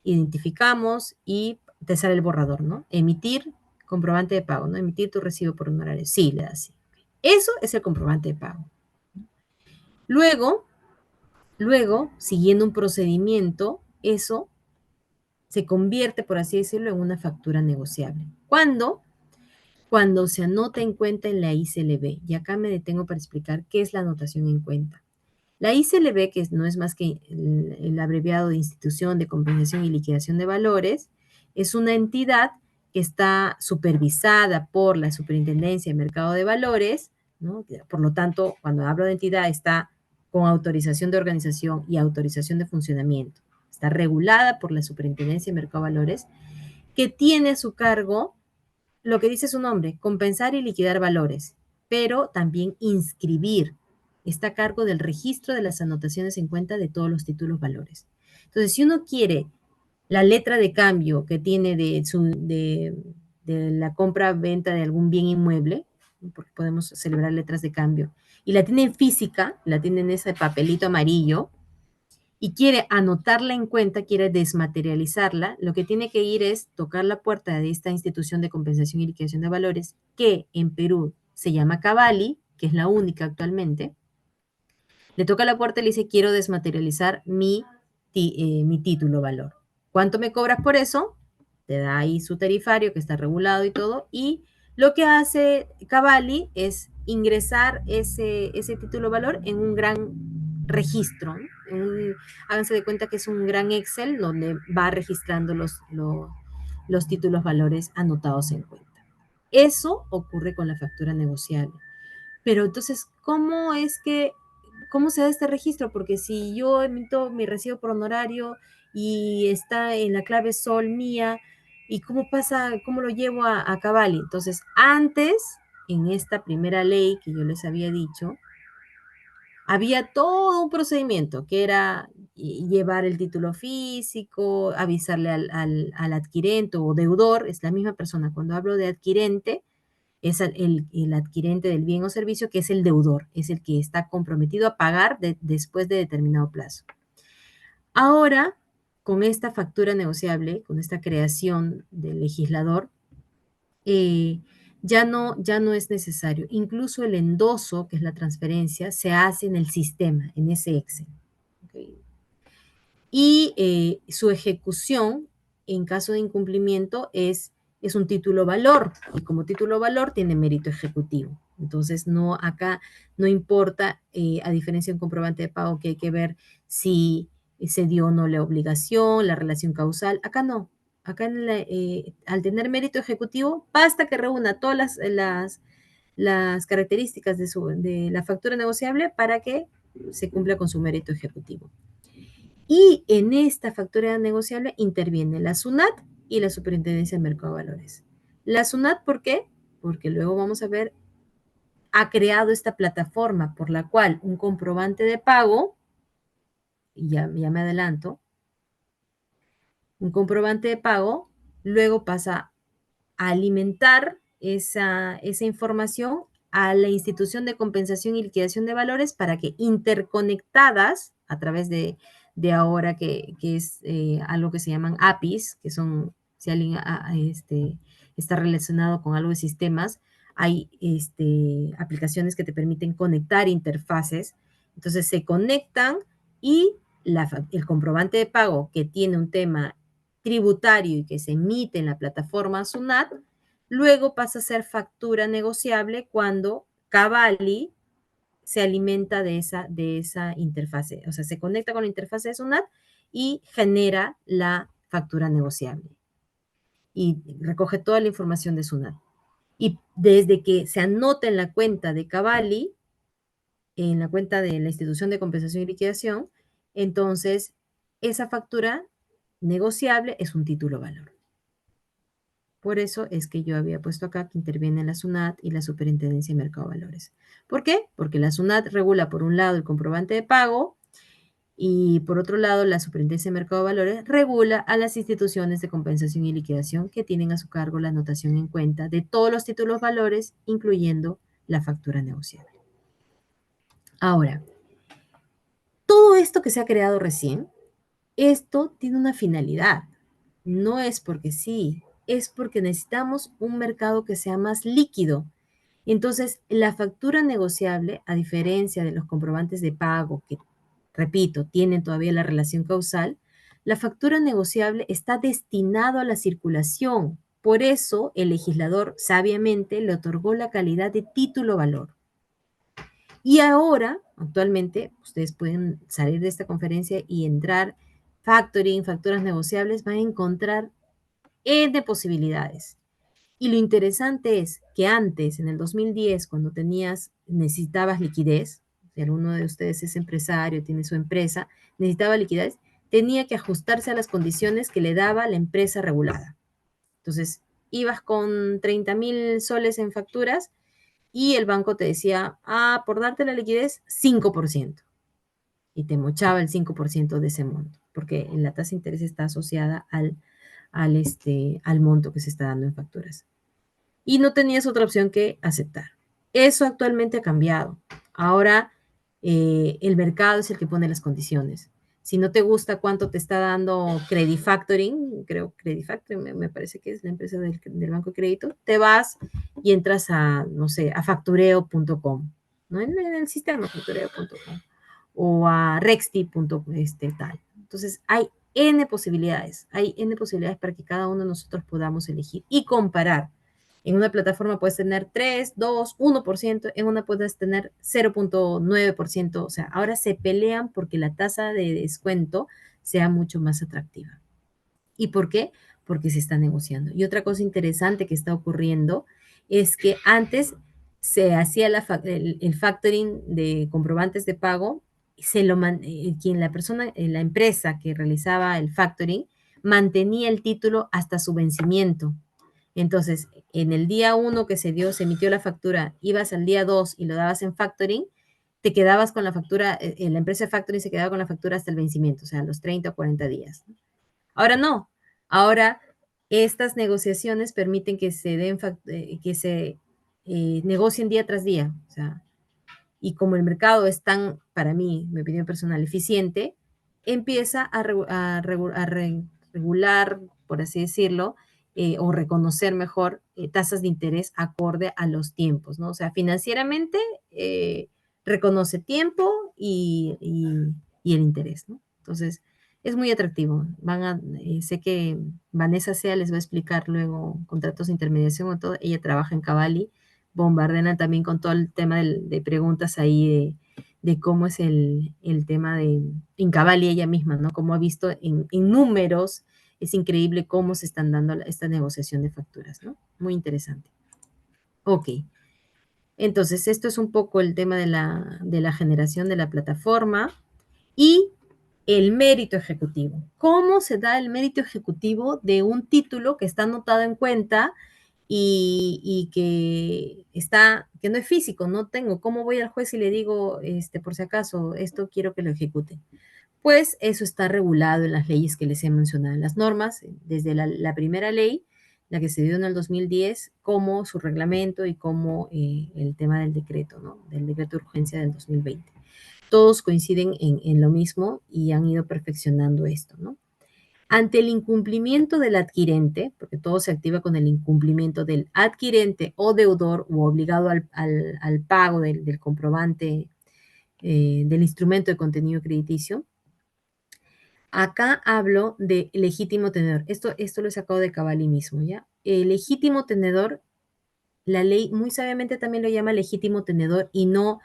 identificamos y te sale el borrador, ¿no? Emitir comprobante de pago, ¿no? Emitir tu recibo por honorarios. Sí, le das sí. Eso es el comprobante de pago. Luego, siguiendo un procedimiento, eso se convierte, por así decirlo, en una factura negociable. ¿Cuándo? Cuando se anota en cuenta en la ICLB. Y acá me detengo para explicar qué es la anotación en cuenta. La ICLB, que no es más que el abreviado de Institución de Compensación y Liquidación de Valores, es una entidad que está supervisada por la Superintendencia de Mercado de Valores, ¿no? Por lo tanto, cuando hablo de entidad, está con autorización de organización y autorización de funcionamiento. Está regulada por la Superintendencia de Mercado de Valores, que tiene a su cargo lo que dice su nombre, compensar y liquidar valores. pero también inscribir. Está a cargo del registro de las anotaciones en cuenta de todos los títulos valores. Entonces, si uno quiere la letra de cambio que tiene de la compra-venta de algún bien inmueble, porque podemos celebrar letras de cambio, y la tiene en física, la tiene en ese papelito amarillo, y quiere anotarla en cuenta, quiere desmaterializarla, lo que tiene que ir es tocar la puerta de esta institución de compensación y liquidación de valores, que en Perú se llama Cavali, que es la única actualmente. Le toca la puerta y le dice, quiero desmaterializar mi título valor. ¿Cuánto me cobras por eso? Te da ahí su tarifario que está regulado y todo, y lo que hace Cavali es ingresar ese título valor en un gran registro, ¿no? Háganse de cuenta que es un gran Excel donde va registrando los títulos valores anotados en cuenta. Eso ocurre con la factura negociable. Pero entonces, ¿cómo se da este registro? Porque si yo emito mi recibo por honorario y está en la clave sol mía, ¿y cómo lo llevo a Cavali? Entonces, antes, en esta primera ley que yo les había dicho, había todo un procedimiento que era llevar el título físico, avisarle al adquirente o deudor, es la misma persona. Cuando hablo de adquirente, es el adquirente del bien o servicio, que es el deudor, es el que está comprometido a pagar después de determinado plazo. Ahora, con esta factura negociable, con esta creación del legislador, ya no es necesario. Incluso el endoso, que es la transferencia, se hace en el sistema, en ese Excel. ¿Okay? Y su ejecución, en caso de incumplimiento, es un título valor, y como título valor tiene mérito ejecutivo. Entonces, acá no importa, a diferencia de un comprobante de pago que hay que ver si se dio o no la obligación, la relación causal, acá no. Acá al tener mérito ejecutivo, basta que reúna todas las características de la factura negociable para que se cumpla con su mérito ejecutivo. Y en esta factura negociable interviene la SUNAT y la Superintendencia de Mercado de Valores. La SUNAT, ¿por qué? Porque luego vamos a ver, ha creado esta plataforma por la cual un comprobante de pago, y ya me adelanto, un comprobante de pago luego pasa a alimentar esa información a la institución de compensación y liquidación de valores para que interconectadas a través de ahora que es algo que se llaman APIs, que son, si alguien está relacionado con algo de sistemas, hay aplicaciones que te permiten conectar interfaces, entonces se conectan y el comprobante de pago que tiene un tema tributario y que se emite en la plataforma SUNAT, luego pasa a ser factura negociable cuando Cavali se alimenta de esa interfase. O sea, se conecta con la interfase de SUNAT y genera la factura negociable. Y recoge toda la información de SUNAT. Y desde que se anota en la cuenta de Cavali, en la cuenta de la institución de compensación y liquidación, entonces esa factura negociable es un título valor. Por eso es que yo había puesto acá que interviene la SUNAT y la Superintendencia de Mercado de Valores. ¿Por qué? Porque la SUNAT regula por un lado el comprobante de pago y por otro lado la Superintendencia de Mercado de Valores regula a las instituciones de compensación y liquidación que tienen a su cargo la anotación en cuenta de todos los títulos valores, incluyendo la factura negociable. Ahora, todo esto que se ha creado recién, esto tiene una finalidad. No es porque sí, es porque necesitamos un mercado que sea más líquido. Entonces, la factura negociable, a diferencia de los comprobantes de pago, que, repito, tienen todavía la relación causal, la factura negociable está destinado a la circulación. Por eso, el legislador sabiamente le otorgó la calidad de título valor. Y ahora, actualmente, ustedes pueden salir de esta conferencia y entrar factoring, facturas negociables, van a encontrar de posibilidades. Y lo interesante es que antes, en el 2010, cuando necesitabas liquidez, si alguno de ustedes es empresario, tiene su empresa, necesitaba liquidez, tenía que ajustarse a las condiciones que le daba la empresa regulada. Entonces, ibas con 30,000 soles en facturas y el banco te decía, por darte la liquidez, 5%, y te mochaba el 5% de ese monto, porque la tasa de interés está asociada al monto que se está dando en facturas. Y no tenías otra opción que aceptar. Eso actualmente ha cambiado. Ahora el mercado es el que pone las condiciones. Si no te gusta cuánto te está dando Credit Factoring, creo Credit Factoring me parece que es la empresa del banco de crédito, te vas y entras a, no sé, a factureo.com, ¿no? En el sistema factureo.com o a rexti.tal. Entonces, hay N posibilidades para que cada uno de nosotros podamos elegir y comparar. En una plataforma puedes tener 3, 2, 1%, en una puedes tener 0.9%. O sea, ahora se pelean porque la tasa de descuento sea mucho más atractiva. ¿Y por qué? Porque se está negociando. Y otra cosa interesante que está ocurriendo es que antes se hacía el factoring de comprobantes de pago, quien la persona, la empresa que realizaba el factoring, mantenía el título hasta su vencimiento. Entonces, en el día 1 que se emitió la factura, ibas al día 2 y lo dabas en factoring, te quedabas con la factura, la empresa de factoring se quedaba con la factura hasta el vencimiento, o sea, los 30 o 40 días. Ahora no, ahora estas negociaciones permiten que se negocien día tras día, o sea, y como el mercado es tan, para mí, mi opinión personal, eficiente, empieza a regular, por así decirlo, o reconocer mejor tasas de interés acorde a los tiempos, ¿no? O sea, financieramente reconoce tiempo y el interés, ¿no? Entonces, es muy atractivo. Sé que Vanessa Sea les va a explicar luego contratos de intermediación o todo. Ella trabaja en Cavalli, bombardean también con todo el tema de preguntas ahí de cómo es el tema de en Cavalli ella misma, ¿no? Como ha visto en números, es increíble cómo se están dando esta negociación de facturas, ¿no? Muy interesante. Ok. Entonces, esto es un poco el tema de la generación de la plataforma y el mérito ejecutivo. ¿Cómo se da el mérito ejecutivo de un título que está anotado en cuenta y que no es físico? No tengo. ¿Cómo voy al juez y le digo, por si acaso, esto quiero que lo ejecute? Pues eso está regulado en las leyes que les he mencionado, en las normas, desde la primera ley, la que se dio en el 2010, como su reglamento y como el tema del decreto, ¿no? Del decreto de urgencia del 2020. Todos coinciden en lo mismo y han ido perfeccionando esto, ¿no? Ante el incumplimiento del adquirente, porque todo se activa con el incumplimiento del adquirente o deudor o obligado al pago del comprobante del instrumento de contenido crediticio, acá hablo de legítimo tenedor. Esto lo he sacado de Cavalli mismo, ¿ya? El legítimo tenedor, la ley muy sabiamente también lo llama legítimo tenedor y no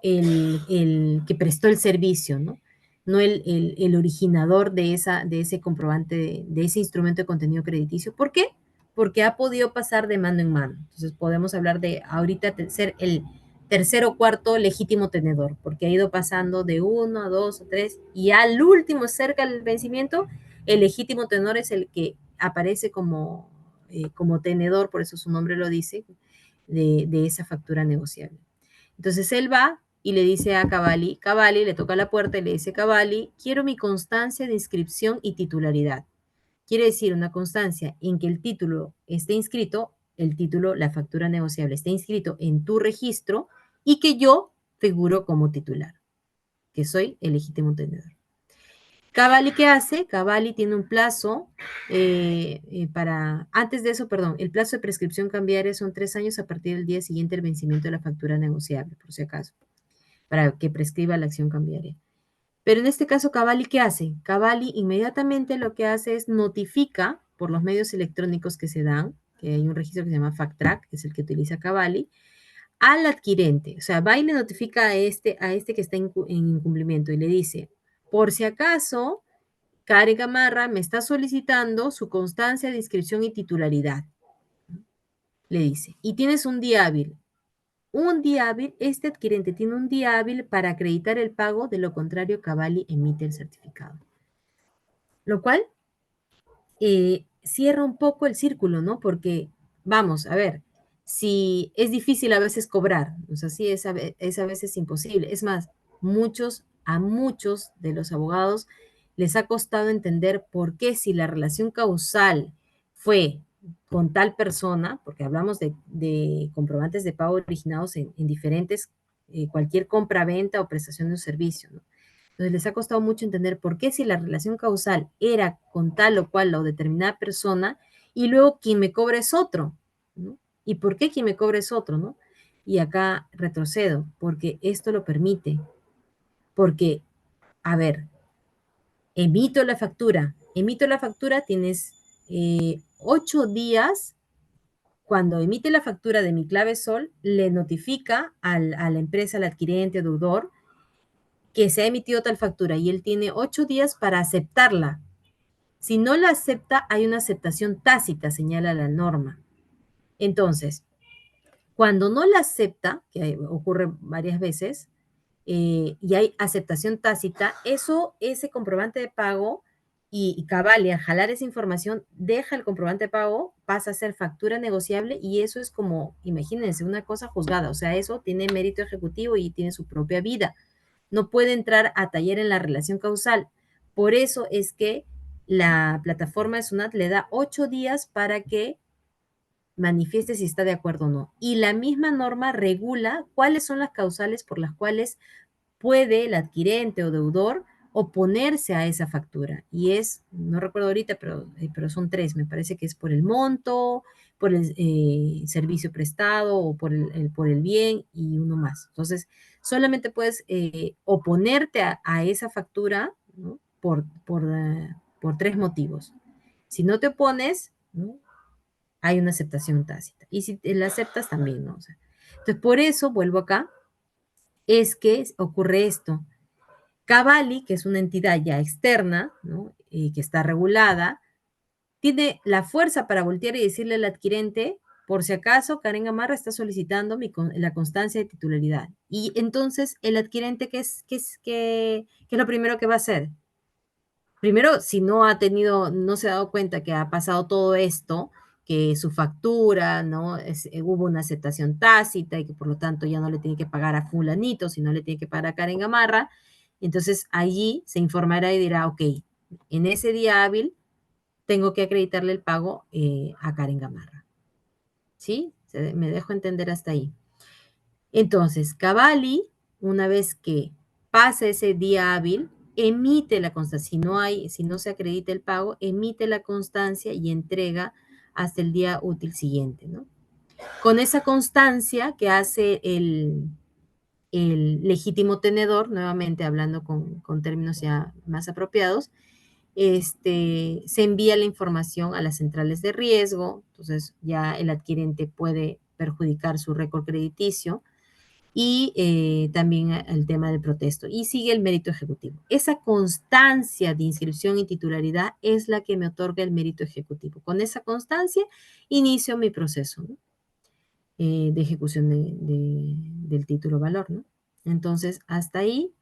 el que prestó el servicio, ¿no? No el originador de ese comprobante, de ese instrumento de contenido crediticio. ¿Por qué? Porque ha podido pasar de mano en mano. Entonces podemos hablar de ahorita ser el tercer o cuarto legítimo tenedor, porque ha ido pasando de 1 a 2 a 3 y al último, cerca del vencimiento, el legítimo tenedor es el que aparece como tenedor, por eso su nombre lo dice, de esa factura negociable. Entonces él va y le dice a Cavalli, Cavalli le toca la puerta y le dice, Cavalli, quiero mi constancia de inscripción y titularidad. Quiere decir una constancia en que el título esté inscrito, el título, la factura negociable, esté inscrito en tu registro y que yo figuro como titular, que soy el legítimo tenedor. Cavalli, ¿qué hace? Cavalli tiene un plazo antes de eso, perdón, el plazo de prescripción cambiaria son 3 años a partir del día siguiente del vencimiento de la factura negociable, por si acaso, para que prescriba la acción cambiaria. Pero en este caso, Cavalli, ¿qué hace? Cavalli inmediatamente lo que hace es notifica por los medios electrónicos que se dan, que hay un registro que se llama FactTrack, que es el que utiliza Cavalli, al adquirente. O sea, va y le notifica a este que está en incumplimiento y le dice, por si acaso, Karen Gamarra me está solicitando su constancia de inscripción y titularidad. Le dice, y tienes un día hábil. Un día hábil, este adquirente tiene un día hábil para acreditar el pago, de lo contrario, Cavalli emite el certificado. Lo cual cierra un poco el círculo, ¿no? Porque, vamos, a ver, si es difícil a veces cobrar, o sea, sí es a veces imposible. Es más, a muchos de los abogados les ha costado entender por qué si la relación causal fue con tal persona, porque hablamos de comprobantes de pago originados en diferentes, cualquier compra, venta o prestación de un servicio, ¿no? Entonces les ha costado mucho entender por qué si la relación causal era con tal o cual o determinada persona y luego quien me cobra es otro, ¿no? ¿Y por qué quien me cobra es otro, no? Y acá retrocedo, porque esto lo permite. Porque, a ver, emito la factura, tienes 8 días. Cuando emite la factura de mi clave sol, le notifica a la empresa, al adquirente, deudor, que se ha emitido tal factura y él tiene 8 días para aceptarla. Si no la acepta, hay una aceptación tácita, señala la norma. Entonces, cuando no la acepta, que ocurre varias veces, y hay aceptación tácita, ese comprobante de pago y Cabal, al jalar esa información, deja el comprobante de pago, pasa a ser factura negociable y eso es como, imagínense, una cosa juzgada, o sea, eso tiene mérito ejecutivo y tiene su propia vida. No puede entrar a taller en la relación causal. Por eso es que la plataforma de SUNAT le da 8 días para que manifieste si está de acuerdo o no. Y la misma norma regula cuáles son las causales por las cuales puede el adquirente o deudor oponerse a esa factura. Y no recuerdo ahorita, pero son tres. Me parece que es por el monto, por el servicio prestado o por el bien y uno más. Entonces, solamente puedes oponerte a esa factura, ¿no? Por tres motivos. Si no te opones, ¿no? Hay una aceptación tácita. Y si la aceptas también, ¿no? O sea, entonces, por eso, vuelvo acá, es que ocurre esto. Cavalli, que es una entidad ya externa, ¿no? Que está regulada, tiene la fuerza para voltear y decirle al adquirente, por si acaso, Karen Gamarra está solicitando la constancia de titularidad. Y entonces, el adquirente, ¿qué es lo primero que va a hacer? Primero, si no se ha dado cuenta que ha pasado todo esto, que su factura, ¿no? Hubo una aceptación tácita y que por lo tanto ya no le tiene que pagar a fulanito, sino le tiene que pagar a Karen Gamarra, entonces allí se informará y dirá, ok, en ese día hábil tengo que acreditarle el pago a Karen Gamarra. ¿Sí? Me dejo entender hasta ahí. Entonces, Cavalli, una vez que pasa ese día hábil, emite la constancia. Si no se acredita el pago, emite la constancia y entrega hasta el día útil siguiente, ¿no? Con esa constancia que hace el legítimo tenedor, nuevamente hablando con términos ya más apropiados, se envía la información a las centrales de riesgo, entonces ya el adquirente puede perjudicar su récord crediticio y también el tema del protesto. Y sigue el mérito ejecutivo. Esa constancia de inscripción y titularidad es la que me otorga el mérito ejecutivo. Con esa constancia inicio mi proceso, ¿no? De ejecución del título valor, ¿no? Entonces, hasta ahí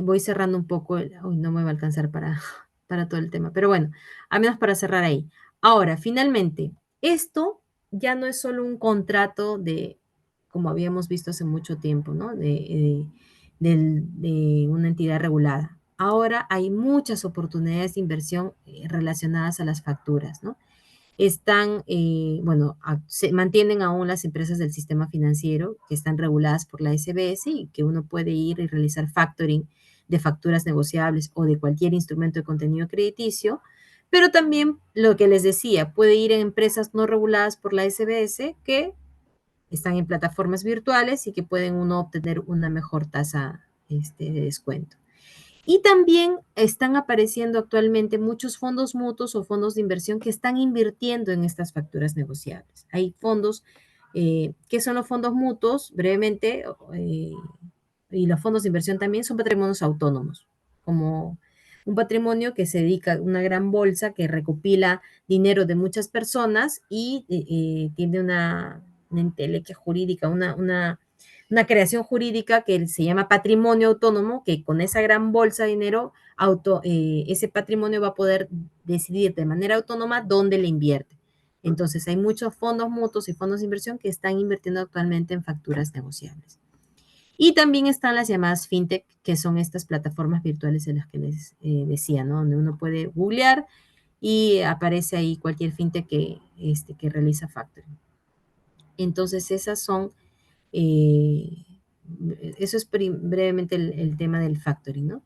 voy cerrando un poco, hoy no me va a alcanzar para todo el tema, pero bueno, al menos para cerrar ahí. Ahora, finalmente, esto ya no es solo un contrato como habíamos visto hace mucho tiempo, ¿no? De una entidad regulada. Ahora hay muchas oportunidades de inversión relacionadas a las facturas, ¿no? Bueno, se mantienen aún las empresas del sistema financiero que están reguladas por la SBS y que uno puede ir y realizar factoring de facturas negociables o de cualquier instrumento de contenido crediticio, pero también lo que les decía, puede ir en empresas no reguladas por la SBS que están en plataformas virtuales y que pueden uno obtener una mejor tasa de descuento. Y también están apareciendo actualmente muchos fondos mutuos o fondos de inversión que están invirtiendo en estas facturas negociables. Hay fondos, ¿qué son los fondos mutuos? Brevemente, y los fondos de inversión también son patrimonios autónomos, como un patrimonio que se dedica a una gran bolsa que recopila dinero de muchas personas y tiene una entelequia jurídica, una creación jurídica que se llama patrimonio autónomo, que con esa gran bolsa de dinero, ese patrimonio va a poder decidir de manera autónoma dónde le invierte. Entonces, hay muchos fondos mutuos y fondos de inversión que están invirtiendo actualmente en facturas negociables. Y también están las llamadas fintech, que son estas plataformas virtuales de las que les decía, ¿no? Donde uno puede googlear y aparece ahí cualquier fintech que realiza factoring. Entonces, esas son, eh, eso es brevemente el tema del factoring, ¿no?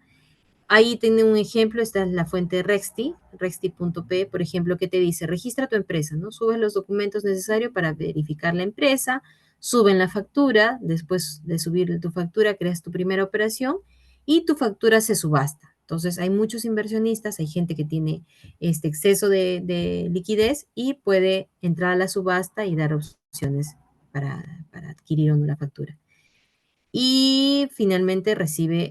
Ahí tiene un ejemplo, esta es la fuente Rexti, rexti.p, por ejemplo, que te dice, registra tu empresa, ¿no? Subes los documentos necesarios para verificar la empresa, suben la factura, después de subir tu factura creas tu primera operación y tu factura se subasta. Entonces, hay muchos inversionistas, hay gente que tiene este exceso de liquidez y puede entrar a la subasta y dar opciones para adquirir o no la factura y finalmente recibe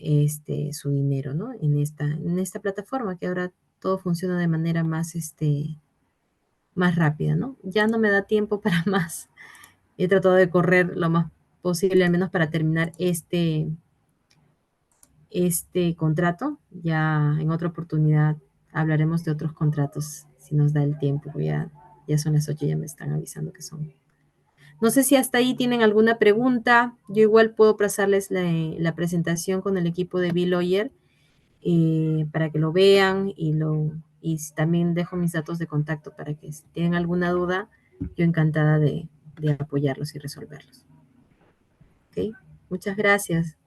su dinero, ¿no? En esta plataforma que ahora todo funciona de manera más rápida, ¿no? Ya no me da tiempo para más. He tratado de correr lo más posible, al menos para terminar este contrato. Ya en otra oportunidad hablaremos de otros contratos, si nos da el tiempo. Ya son las 8, ya me están avisando que son. No sé si hasta ahí tienen alguna pregunta. Yo igual puedo pasarles la presentación con el equipo de B-Lawyer para que lo vean y también dejo mis datos de contacto para que si tienen alguna duda, yo encantada de apoyarlos y resolverlos. ¿Ok? Muchas gracias.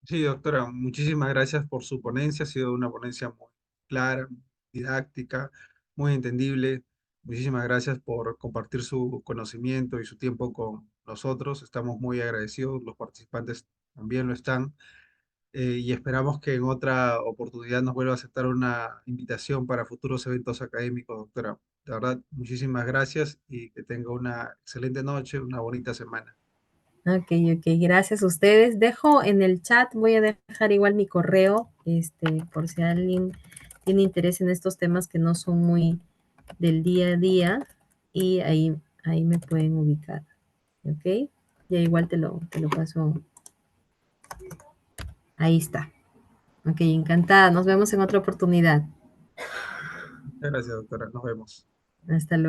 Sí, doctora, muchísimas gracias por su ponencia. Ha sido una ponencia muy clara, didáctica, muy entendible. Muchísimas gracias por compartir su conocimiento y su tiempo con nosotros. Estamos muy agradecidos, los participantes también lo están. Y esperamos que en otra oportunidad nos vuelva a aceptar una invitación para futuros eventos académicos, doctora. De verdad, muchísimas gracias y que tenga una excelente noche, una bonita semana. Ok, gracias a ustedes. Dejo en el chat, voy a dejar igual mi correo, por si alguien tiene interés en estos temas que no son muy del día a día, y ahí me pueden ubicar. ¿Ok? Ya igual te lo paso. Ahí está. Ok, encantada. Nos vemos en otra oportunidad. Muchas gracias, doctora. Nos vemos. Hasta luego.